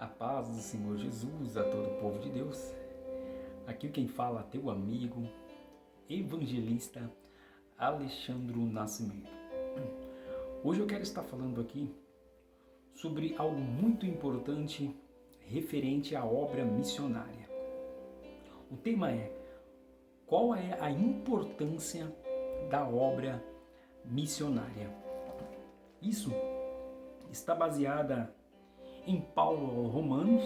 A paz do Senhor Jesus a todo o povo de Deus. Aqui quem fala é teu amigo, evangelista Alexandre Nascimento. Hoje eu quero estar falando aqui sobre algo muito importante referente à obra missionária. O tema é: qual é a importância da obra missionária? Isso está baseada em Paulo aos Romanos,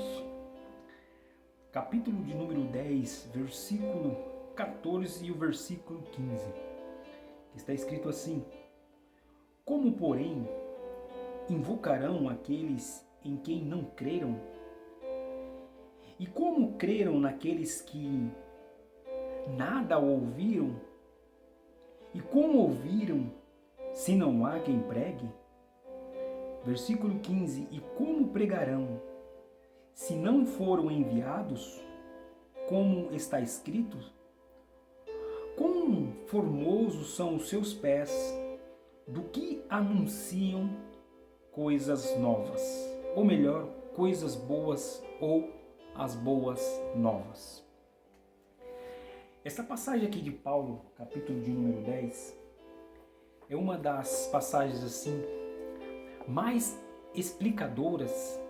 capítulo de número 10, versículo 14 e o versículo 15. Está escrito assim: como, porém, invocarão aqueles em quem não creram? E como creram naqueles que nada ouviram? E como ouviram, se não há quem pregue? Versículo 15: e como pregarão, se não foram enviados? Como está escrito: quão formosos são os seus pés, do que anunciam coisas novas, ou melhor, coisas boas ou as boas novas. Essa passagem aqui de Paulo, capítulo de número 10, é uma das passagens assim mais explicadoras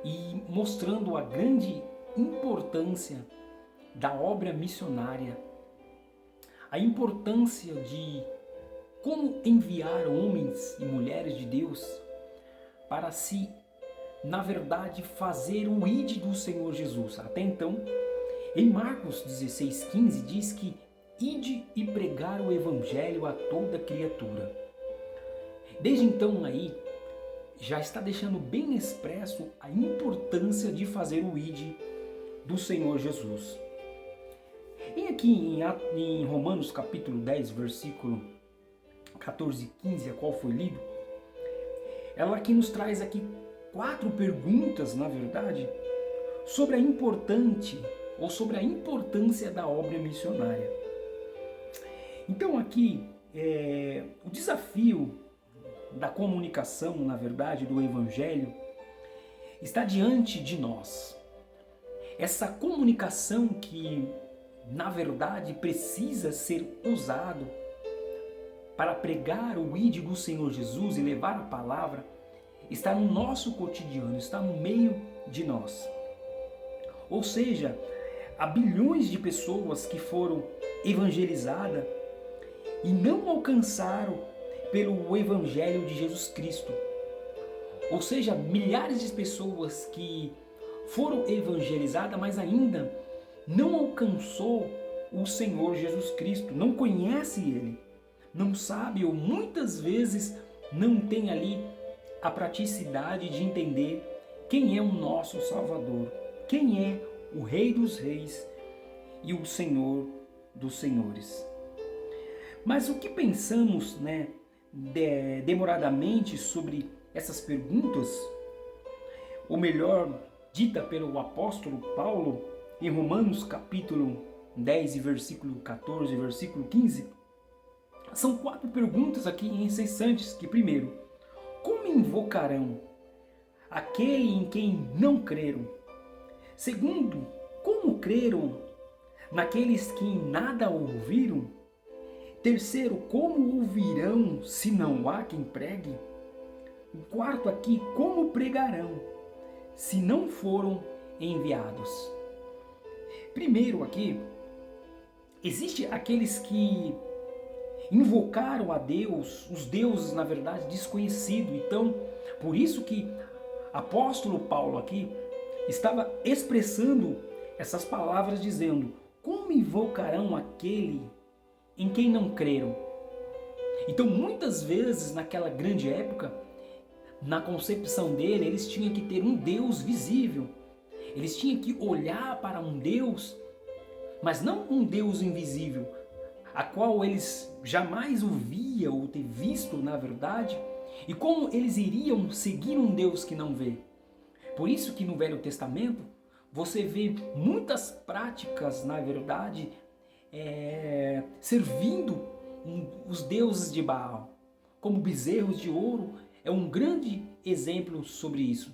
e mostrando a grande importância da obra missionária, a importância de como enviar homens e mulheres de Deus para se, na verdade, fazer o ide do Senhor Jesus. Até então, em Marcos 16,15 diz que ide e pregar o evangelho a toda criatura. Desde então aí, já está deixando bem expresso a importância de fazer o ide do Senhor Jesus. E aqui em Romanos capítulo 10, versículo 14 e 15, a qual foi lido, ela aqui nos traz aqui 4 perguntas, na verdade, sobre a importância da obra missionária. Então aqui, o desafio da comunicação, na verdade, do Evangelho, está diante de nós. Essa comunicação que, na verdade, precisa ser usado para pregar o ide do Senhor Jesus e levar a palavra, está no nosso cotidiano, está no meio de nós. Ou seja, há bilhões de pessoas que foram evangelizadas e não alcançaram pelo Evangelho de Jesus Cristo. Ou seja, milhares de pessoas que foram evangelizadas, mas ainda não alcançou o Senhor Jesus Cristo, não conhece Ele, não sabe ou muitas vezes não tem ali a praticidade de entender quem é o nosso Salvador, quem é o Rei dos Reis e o Senhor dos Senhores. Mas o que pensamos, demoradamente sobre essas perguntas, ou melhor, dita pelo apóstolo Paulo em Romanos capítulo 10 e versículo 14 e versículo 15, são 4 perguntas aqui incessantes que, primeiro, como invocarão aquele em quem não creram? Segundo, como creram naqueles que em nada ouviram? Terceiro, como ouvirão se não há quem pregue? O quarto aqui, como pregarão se não foram enviados? Primeiro aqui, existe aqueles que invocaram a Deus, os deuses na verdade desconhecidos. Então, por isso que apóstolo Paulo aqui estava expressando essas palavras dizendo: como invocarão aquele em quem não creram? Então, muitas vezes naquela grande época, na concepção dele, eles tinham que ter um Deus visível. Eles tinham que olhar para um Deus, mas não um Deus invisível, a qual eles jamais ouviam ou ter visto na verdade, e como eles iriam seguir um Deus que não vê. Por isso que no Velho Testamento você vê muitas práticas, na verdade, servindo os deuses de Baal, como bezerros de ouro, é um grande exemplo sobre isso.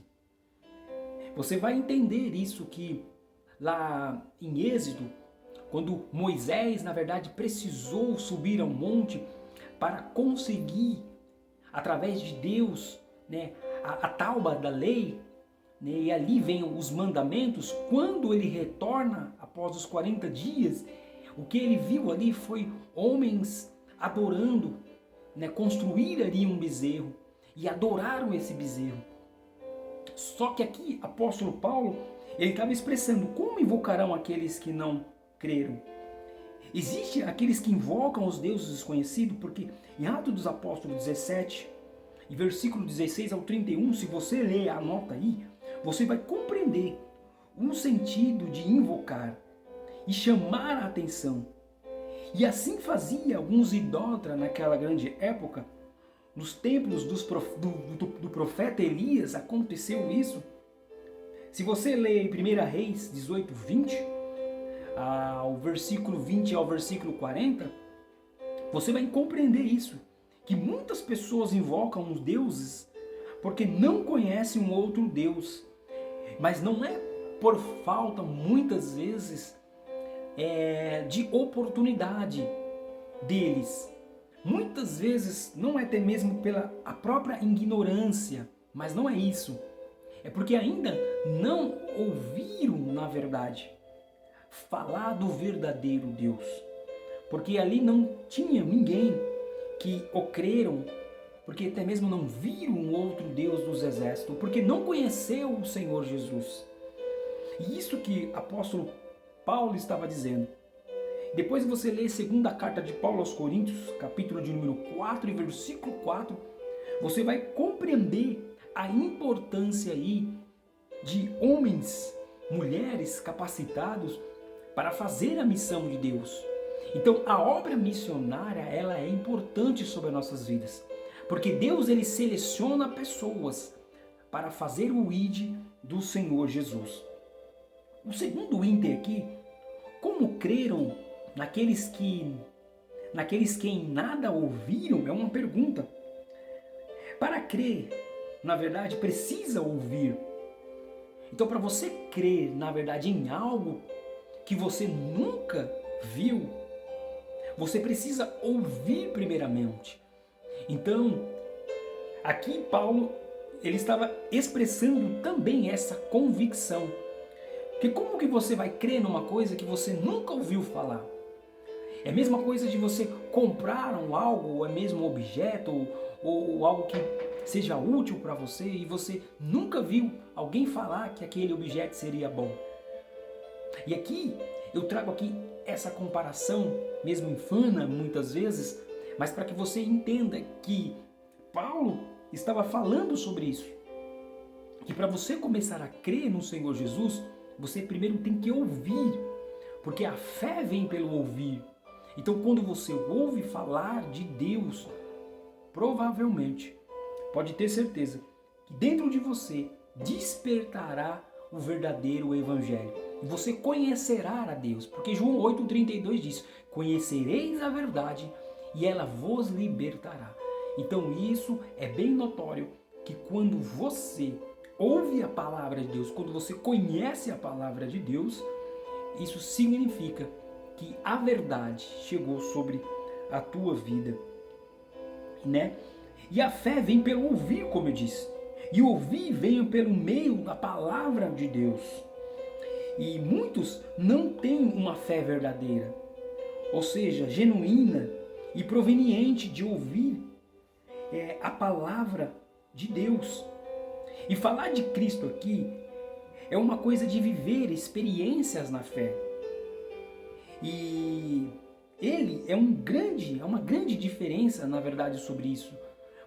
Você vai entender isso que lá em Êxodo, quando Moisés, na verdade, precisou subir ao monte para conseguir, através de Deus, né, a tábua da lei, né, e ali vem os mandamentos. Quando ele retorna após os 40 dias, o que ele viu ali foi homens adorando, né, construir ali um bezerro e adoraram esse bezerro. Só que aqui, apóstolo Paulo, ele estava expressando como invocarão aqueles que não creram. Existem aqueles que invocam os deuses desconhecidos, porque em Atos dos Apóstolos 17, e versículo 16 ao 31, se você ler, anota aí, você vai compreender um sentido de invocar e chamar a atenção. E assim fazia alguns idólatras naquela grande época. Nos templos do profeta Elias aconteceu isso. Se você ler em 1 Reis 18, 20, ao versículo 20 ao versículo 40, você vai compreender isso. Que muitas pessoas invocam os deuses porque não conhecem um outro Deus. Mas não é por falta, muitas vezes, de oportunidade deles. Muitas vezes não é até mesmo pela a própria ignorância, mas não é isso. É porque ainda não ouviram, na verdade, falar do verdadeiro Deus. Porque ali não tinha ninguém que o creram, porque até mesmo não viram um outro Deus dos exércitos, porque não conheceu o Senhor Jesus. E isso que o apóstolo Paulo estava dizendo. Depois você lê a segunda carta de Paulo aos Coríntios, capítulo de número 4 e versículo 4, você vai compreender a importância aí de homens, mulheres capacitados para fazer a missão de Deus. Então a obra missionária, ela é importante sobre as nossas vidas, porque Deus ele seleciona pessoas para fazer o ID do Senhor Jesus. O segundo ínter aqui, como creram naqueles que em nada ouviram, é uma pergunta. Para crer, na verdade, precisa ouvir. Então, para você crer, na verdade, em algo que você nunca viu, você precisa ouvir primeiramente. Então, aqui Paulo, ele estava expressando também essa convicção. Que como que você vai crer numa coisa que você nunca ouviu falar? É a mesma coisa de você comprar algo, ou é mesmo um objeto, ou algo que seja útil para você e você nunca viu alguém falar que aquele objeto seria bom. E aqui eu trago aqui essa comparação, mesmo infana muitas vezes, mas para que você entenda que Paulo estava falando sobre isso. Que para você começar a crer no Senhor Jesus, você primeiro tem que ouvir, porque a fé vem pelo ouvir. Então quando você ouve falar de Deus, provavelmente, pode ter certeza, que dentro de você despertará o verdadeiro evangelho. E você conhecerá a Deus, porque João 8,32 diz, conhecereis a verdade e ela vos libertará. Então isso é bem notório, que quando você ouve a palavra de Deus, quando você conhece a palavra de Deus, isso significa que a verdade chegou sobre a tua vida, né? E a fé vem pelo ouvir, como eu disse. E ouvir vem pelo meio da palavra de Deus. E muitos não têm uma fé verdadeira, ou seja, genuína e proveniente de ouvir a palavra de Deus. E falar de Cristo aqui é uma coisa de viver experiências na fé. E ele é uma grande diferença, na verdade, sobre isso.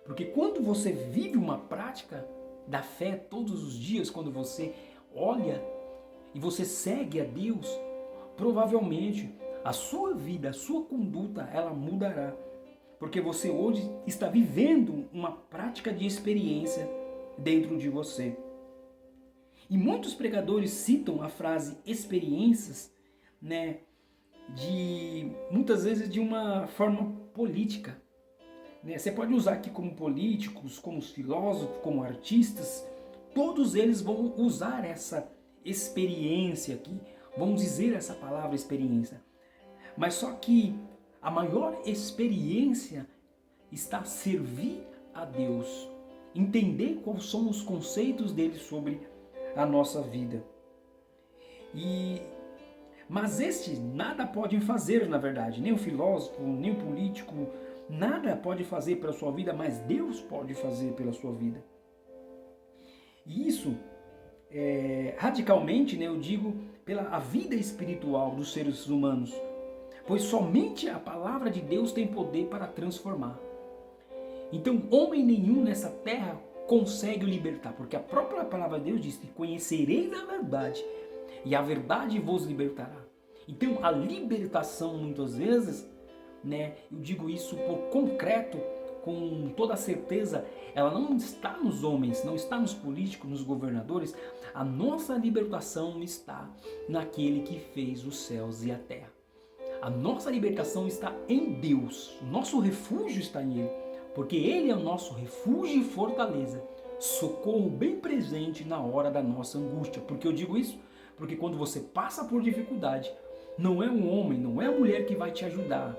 Porque quando você vive uma prática da fé todos os dias, quando você olha e você segue a Deus, provavelmente a sua vida, a sua conduta, ela mudará. Porque você hoje está vivendo uma prática de experiência dentro de você. E muitos pregadores citam a frase experiências, né, muitas vezes de uma forma política. Né? Você pode usar aqui como políticos, como filósofos, como artistas, todos eles vão usar essa experiência aqui, vão dizer essa palavra experiência. Mas só que a maior experiência está a servir a Deus, entender quais são os conceitos dele sobre a nossa vida. Mas estes nada podem fazer, na verdade, nem o filósofo, nem o político, nada pode fazer pela sua vida, mas Deus pode fazer pela sua vida. E isso, radicalmente, eu digo, pela a vida espiritual dos seres humanos, pois somente a palavra de Deus tem poder para transformar. Então, homem nenhum nessa terra consegue o libertar, porque a própria palavra de Deus diz que conhecereis a verdade, e a verdade vos libertará. Então, a libertação, muitas vezes, eu digo isso por concreto, com toda certeza, ela não está nos homens, não está nos políticos, nos governadores. A nossa libertação está naquele que fez os céus e a terra. A nossa libertação está em Deus, o nosso refúgio está em Ele, porque Ele é o nosso refúgio e fortaleza, socorro bem presente na hora da nossa angústia. Por que eu digo isso? Porque quando você passa por dificuldade, não é um homem, não é a mulher que vai te ajudar,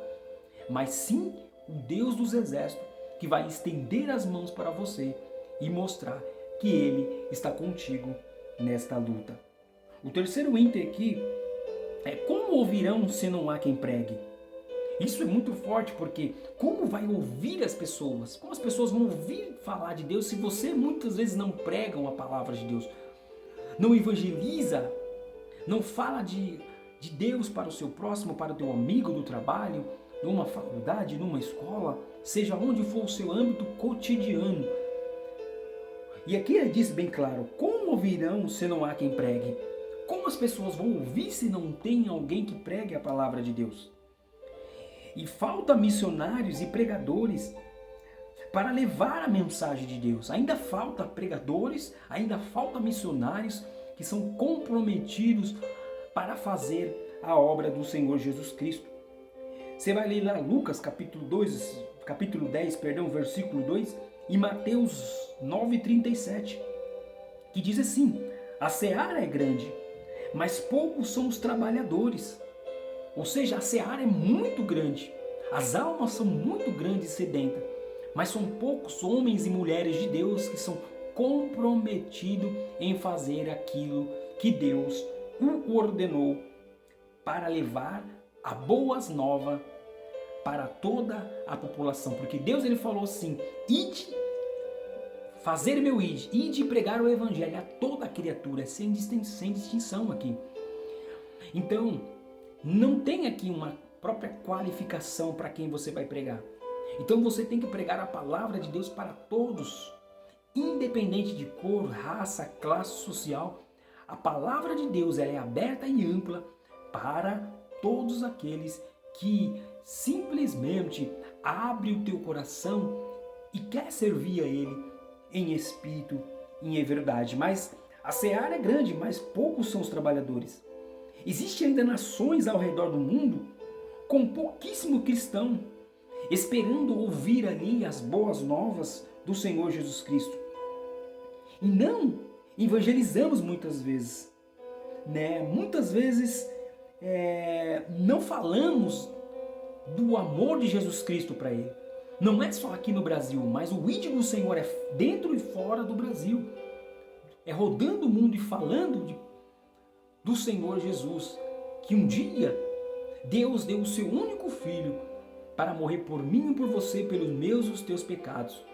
mas sim o Deus dos exércitos que vai estender as mãos para você e mostrar que Ele está contigo nesta luta. O terceiro item aqui é: como ouvirão se não há quem pregue? Isso é muito forte, porque como vai ouvir as pessoas? Como as pessoas vão ouvir falar de Deus se você muitas vezes não prega a palavra de Deus? Não evangeliza, não fala de Deus para o seu próximo, para o teu amigo do trabalho, numa faculdade, numa escola, seja onde for o seu âmbito cotidiano. E aqui ele diz bem claro: como ouvirão se não há quem pregue? Como as pessoas vão ouvir se não tem alguém que pregue a palavra de Deus? E falta missionários e pregadores para levar a mensagem de Deus. Ainda falta pregadores, ainda falta missionários que são comprometidos para fazer a obra do Senhor Jesus Cristo. Você vai ler lá Lucas capítulo 10, versículo 2, e Mateus 9:37, que diz assim: a seara é grande, mas poucos são os trabalhadores. Ou seja, a seara é muito grande, as almas são muito grandes e sedentas, mas são poucos homens e mulheres de Deus que são comprometidos em fazer aquilo que Deus o ordenou para levar a boas novas para toda a população. Porque Deus ele falou assim: ide, fazer meu ide pregar o evangelho a toda a criatura, sem distinção aqui. Então, não tem aqui uma própria qualificação para quem você vai pregar. Então você tem que pregar a palavra de Deus para todos, independente de cor, raça, classe social. A palavra de Deus ela é aberta e ampla para todos aqueles que simplesmente abre o teu coração e quer servir a Ele em espírito e em verdade. Mas a seara é grande, mas poucos são os trabalhadores. Existem ainda nações ao redor do mundo com pouquíssimo cristão, esperando ouvir ali as boas novas do Senhor Jesus Cristo. E não evangelizamos muitas vezes, Muitas vezes não falamos do amor de Jesus Cristo para ele. Não é só aqui no Brasil, mas o ide do Senhor é dentro e fora do Brasil. É rodando o mundo e falando do Senhor Jesus, que um dia Deus deu o seu único filho para morrer por mim e por você, pelos meus e os teus pecados.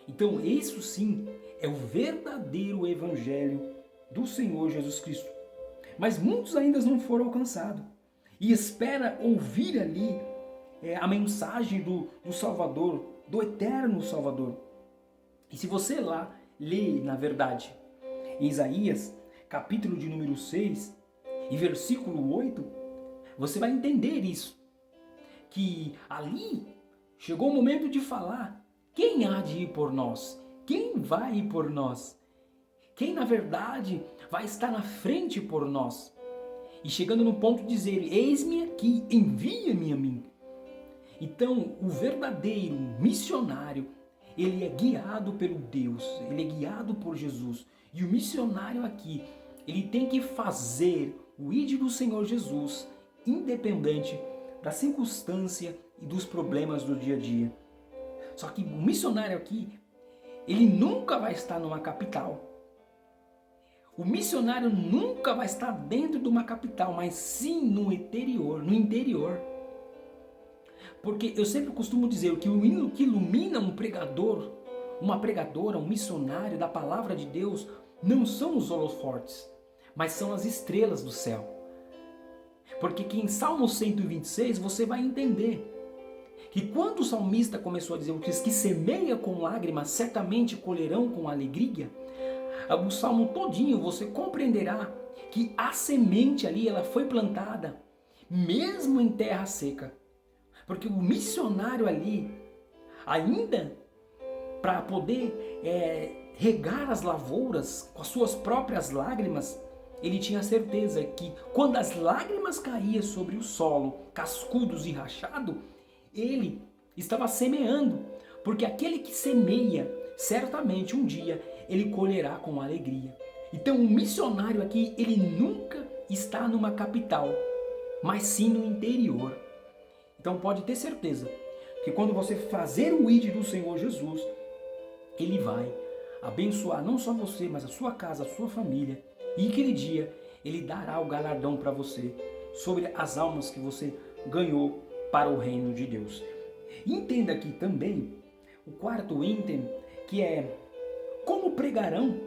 Então isso sim é o verdadeiro evangelho do Senhor Jesus Cristo. Mas muitos ainda não foram alcançados e espera ouvir ali a mensagem do Salvador, do eterno Salvador. E se você lá lê, na verdade, em Isaías, capítulo de número 6 e versículo 8, você vai entender isso. Que ali chegou o momento de falar: quem há de ir por nós? Quem vai ir por nós? Quem na verdade vai estar na frente por nós? E chegando no ponto de dizer: eis-me aqui, envia-me a mim. Então o verdadeiro missionário, ele é guiado pelo Deus, ele é guiado por Jesus. E o missionário aqui, ele tem que fazer o ide do Senhor Jesus, independente da circunstância e dos problemas do dia a dia. Só que o missionário aqui, ele nunca vai estar numa capital. O missionário nunca vai estar dentro de uma capital, mas sim no interior. Porque eu sempre costumo dizer que o que ilumina um pregador, uma pregadora, um missionário da palavra de Deus, não são os holofotes, mas são as estrelas do céu. Porque que em Salmo 126 você vai entender que quando o salmista começou a dizer que os que semeia com lágrimas certamente colherão com alegria, o salmo todinho você compreenderá que a semente ali ela foi plantada mesmo em terra seca. Porque o missionário ali, ainda para poder regar as lavouras com as suas próprias lágrimas, ele tinha certeza que quando as lágrimas caíam sobre o solo, cascudos e rachado, ele estava semeando. Porque aquele que semeia, certamente um dia ele colherá com alegria. Então o missionário aqui, ele nunca está numa capital, mas sim no interior. Então pode ter certeza que quando você fazer o ide do Senhor Jesus, ele vai abençoar não só você, mas a sua casa, a sua família. E aquele dia ele dará o galardão para você sobre as almas que você ganhou para o reino de Deus. Entenda aqui também o quarto item, que é como pregarão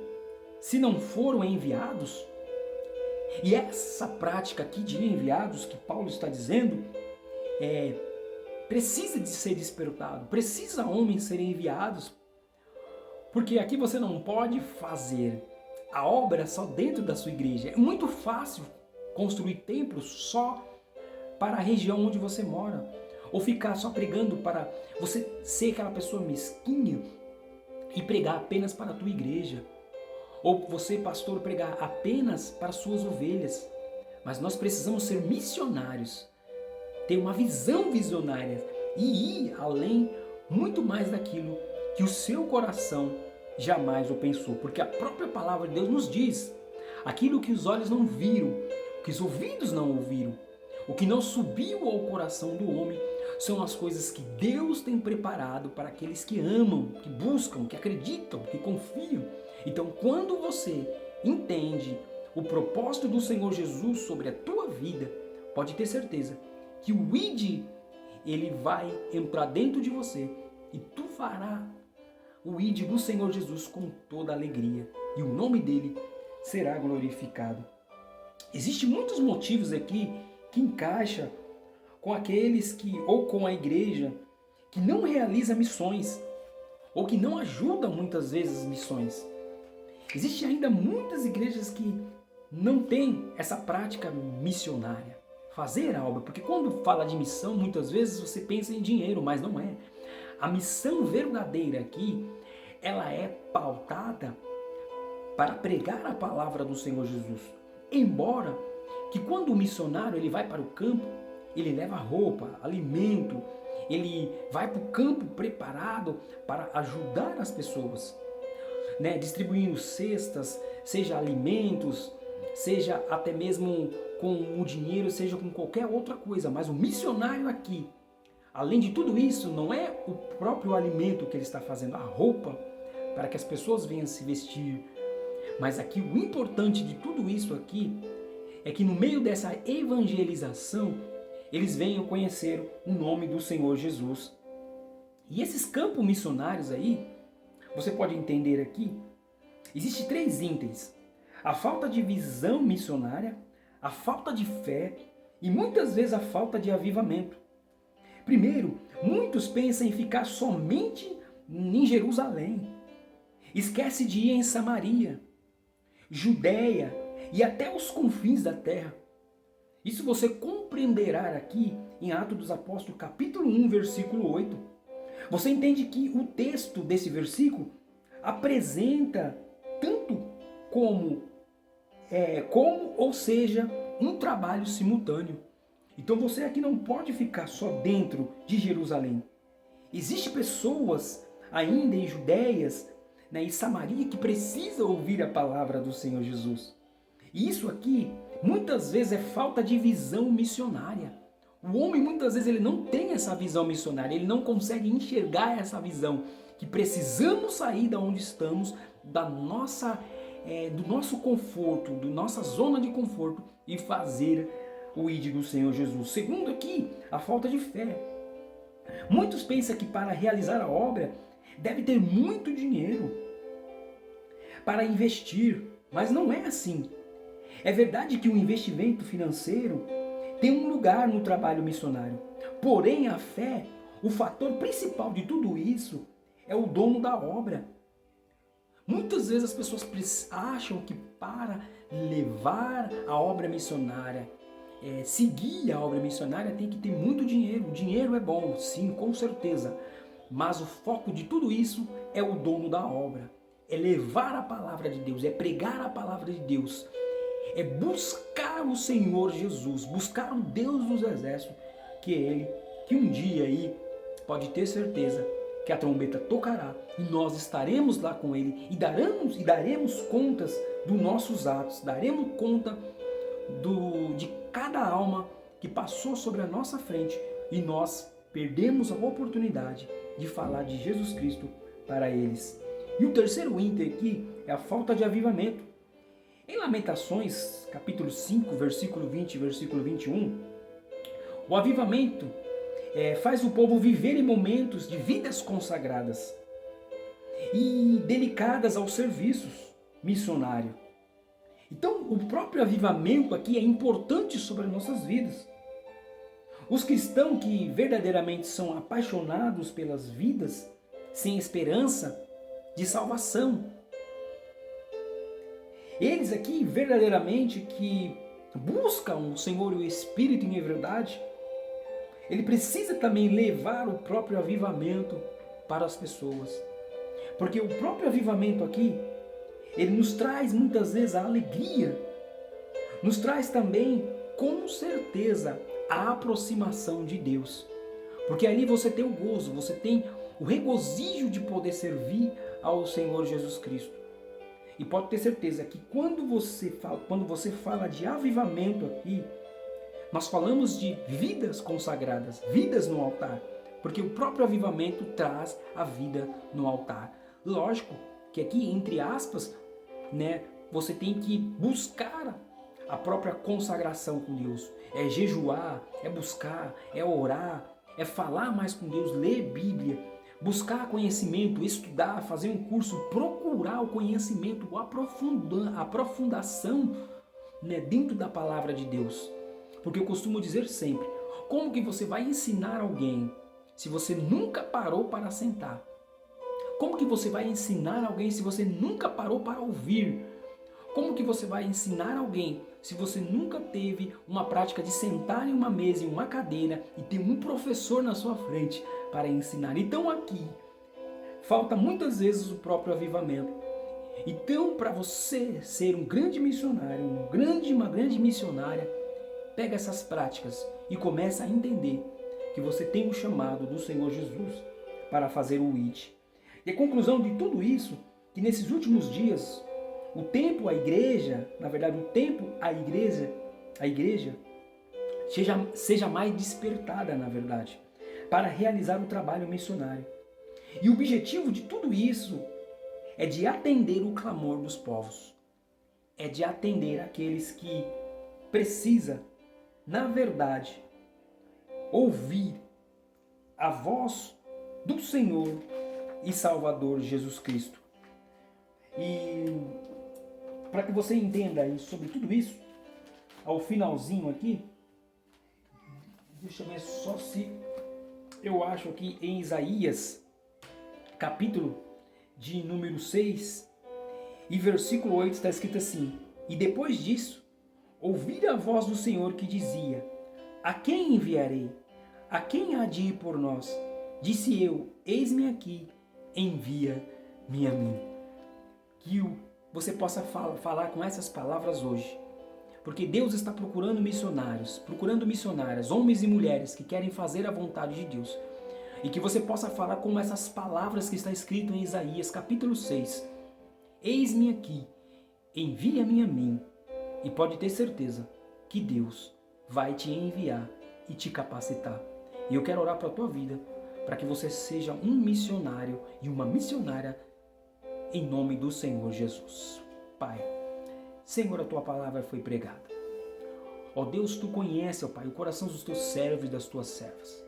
se não foram enviados? E essa prática aqui de enviados que Paulo está dizendo precisa de ser despertado, precisa homens serem enviados, porque aqui você não pode fazer a obra só dentro da sua igreja. É muito fácil construir templos só para a região onde você mora, ou ficar só pregando para você ser aquela pessoa mesquinha e pregar apenas para a tua igreja, ou você, pastor, pregar apenas para as suas ovelhas. Mas nós precisamos ser missionários, ter uma visão visionária e ir além, muito mais daquilo que o seu coração jamais o pensou. Porque a própria palavra de Deus nos diz: aquilo que os olhos não viram, que os ouvidos não ouviram, o que não subiu ao coração do homem, são as coisas que Deus tem preparado para aqueles que amam, que buscam, que acreditam, que confiam. Então, quando você entende o propósito do Senhor Jesus sobre a tua vida, pode ter certeza que o ide, ele vai entrar dentro de você e tu fará o ide do Senhor Jesus com toda alegria e o nome dele será glorificado. Existem muitos motivos aqui que encaixa com aqueles que, ou com a igreja, que não realiza missões, ou que não ajudam muitas vezes as missões. Existem ainda muitas igrejas que não têm essa prática missionária, fazer a obra, porque quando fala de missão, muitas vezes você pensa em dinheiro, mas não é. A missão verdadeira aqui, ela é pautada para pregar a palavra do Senhor Jesus. Embora que quando o missionário ele vai para o campo, ele leva roupa, alimento, ele vai para o campo preparado para ajudar as pessoas, distribuindo cestas, seja alimentos, seja até mesmo com o dinheiro, seja com qualquer outra coisa. Mas o missionário aqui, além de tudo isso, não é o próprio alimento que ele está fazendo, a roupa para que as pessoas venham se vestir. Mas aqui o importante de tudo isso aqui é que no meio dessa evangelização, eles venham conhecer o nome do Senhor Jesus. E esses campos missionários aí, você pode entender aqui, existem 3 itens: a falta de visão missionária, a falta de fé e muitas vezes a falta de avivamento. Primeiro, muitos pensam em ficar somente em Jerusalém. Esquece de ir em Samaria, Judéia e até os confins da terra. Isso você compreenderá aqui em Atos dos Apóstolos, capítulo 1, versículo 8. Você entende que o texto desse versículo apresenta tanto ou seja, um trabalho simultâneo. Então você aqui não pode ficar só dentro de Jerusalém. Existem pessoas ainda em Judéias, né, e Samaria, que precisa ouvir a palavra do Senhor Jesus. E isso aqui, muitas vezes, é falta de visão missionária. O homem, muitas vezes, ele não tem essa visão missionária, ele não consegue enxergar essa visão, que precisamos sair da onde estamos, da nossa, do nosso conforto, da nossa zona de conforto e fazer o ID do Senhor Jesus. Segundo aqui, a falta de fé. Muitos pensam que para realizar a obra deve ter muito dinheiro para investir, mas não é assim. É verdade que o investimento financeiro tem um lugar no trabalho missionário. Porém, a fé, o fator principal de tudo isso, é o dono da obra. Muitas vezes as pessoas acham que para levar a obra missionária, seguir a obra missionária, tem que ter muito dinheiro. O dinheiro é bom, sim, com certeza. Mas o foco de tudo isso é o dono da obra. É levar a palavra de Deus, é pregar a palavra de Deus. É buscar o Senhor Jesus, buscar o Deus dos exércitos, que é Ele, que um dia aí pode ter certeza que a trombeta tocará e nós estaremos lá com Ele e daremos contas dos nossos atos, daremos conta de cada alma que passou sobre a nossa frente e nós perdemos a oportunidade de falar de Jesus Cristo para eles. E o terceiro ínter aqui é a falta de avivamento. Em Lamentações, capítulo 5, versículo 20 e versículo 21, o avivamento faz o povo viver em momentos de vidas consagradas e dedicadas aos serviços missionários. Então, o próprio avivamento aqui é importante sobre as nossas vidas. Os cristãos que verdadeiramente são apaixonados pelas vidas sem esperança de salvação, eles aqui verdadeiramente que buscam o Senhor e o Espírito em verdade, ele precisa também levar o próprio avivamento para as pessoas. Porque o próprio avivamento aqui, ele nos traz muitas vezes a alegria, nos traz também, com certeza, a aproximação de Deus. Porque ali você tem o gozo, você tem o regozijo de poder servir ao Senhor Jesus Cristo. E pode ter certeza que quando você fala de avivamento aqui, nós falamos de vidas consagradas, vidas no altar, porque o próprio avivamento traz a vida no altar. Lógico que aqui, entre aspas, né, você tem que buscar a própria consagração com Deus. É jejuar, é buscar, é orar, é falar mais com Deus, ler Bíblia, buscar conhecimento, estudar, fazer um curso, procurar o conhecimento, a aprofundação, né, dentro da palavra de Deus. Porque eu costumo dizer sempre, como que você vai ensinar alguém se você nunca parou para sentar? Como que você vai ensinar alguém se você nunca parou para ouvir? Como que você vai ensinar alguém se você nunca teve uma prática de sentar em uma mesa, em uma cadeira e ter um professor na sua frente para ensinar? Então aqui falta muitas vezes o próprio avivamento. Então, para você ser um grande missionário, uma grande missionária, pega essas práticas e começa a entender que você tem um chamado do Senhor Jesus para fazer o ID. E a conclusão de tudo isso, que nesses últimos dias, o tempo, a igreja seja mais despertada, na verdade, para realizar o trabalho missionário. E o objetivo de tudo isso é de atender o clamor dos povos. É de atender aqueles que precisam, na verdade, ouvir a voz do Senhor e Salvador Jesus Cristo. E para que você entenda sobre tudo isso, ao finalzinho aqui, deixa eu ver só se eu acho aqui em Isaías, capítulo de número 6, e versículo 8 está escrito assim: e depois disso, ouvi a voz do Senhor que dizia: a quem enviarei? A quem há de ir por nós? Disse eu: eis-me aqui, envia-me a mim. Que você possa falar com essas palavras hoje. Porque Deus está procurando missionários, procurando missionárias, homens e mulheres que querem fazer a vontade de Deus. E que você possa falar como essas palavras que está escrito em Isaías capítulo 6. Eis-me aqui, envia-me a mim. E pode ter certeza que Deus vai te enviar e te capacitar. E eu quero orar para a tua vida, para que você seja um missionário e uma missionária em nome do Senhor Jesus. Pai, Senhor, a tua palavra foi pregada. Ó Deus, tu conhece, ó Pai, o coração dos teus servos e das tuas servas.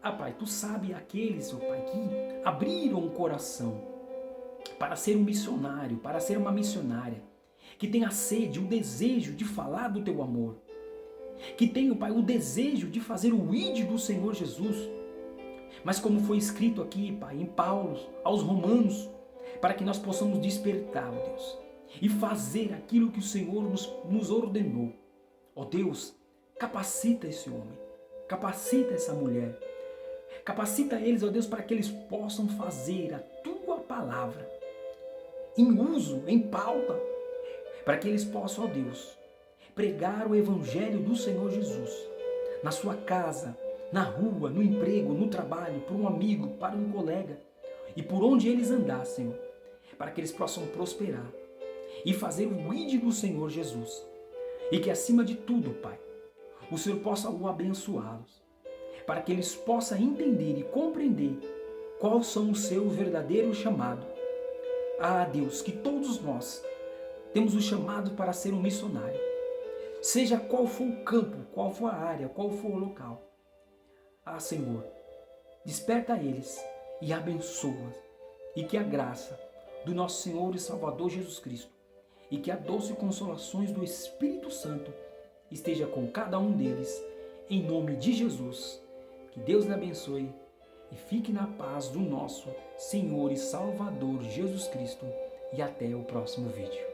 Ah, Pai, tu sabe aqueles, ó Pai, que abriram o coração para ser um missionário, para ser uma missionária, que tem a sede, o desejo de falar do teu amor, que tem, ó Pai, o desejo de fazer o ide do Senhor Jesus. Mas como foi escrito aqui, Pai, em Paulo, aos Romanos, para que nós possamos despertar, ó Deus, e fazer aquilo que o Senhor nos ordenou. Ó Deus, capacita esse homem, capacita essa mulher, capacita eles, ó Deus, para que eles possam fazer a tua palavra em uso, em pauta, para que eles possam, ó Deus, pregar o evangelho do Senhor Jesus na sua casa, na rua, no emprego, no trabalho, para um amigo, para um colega e por onde eles andassem, Senhor, para que eles possam prosperar e fazer o ide do Senhor Jesus. E que acima de tudo, Pai, o Senhor possa o abençoá-los, para que eles possam entender e compreender qual são o seu verdadeiro chamado. Ah, Deus, que todos nós temos o chamado para ser um missionário, seja qual for o campo, qual for a área, qual for o local. Ah, Senhor, desperta eles e abençoa, e que a graça do nosso Senhor e Salvador Jesus Cristo e que a doce consolações do Espírito Santo esteja com cada um deles, em nome de Jesus. Que Deus lhe abençoe e fique na paz do nosso Senhor e Salvador Jesus Cristo. E até o próximo vídeo.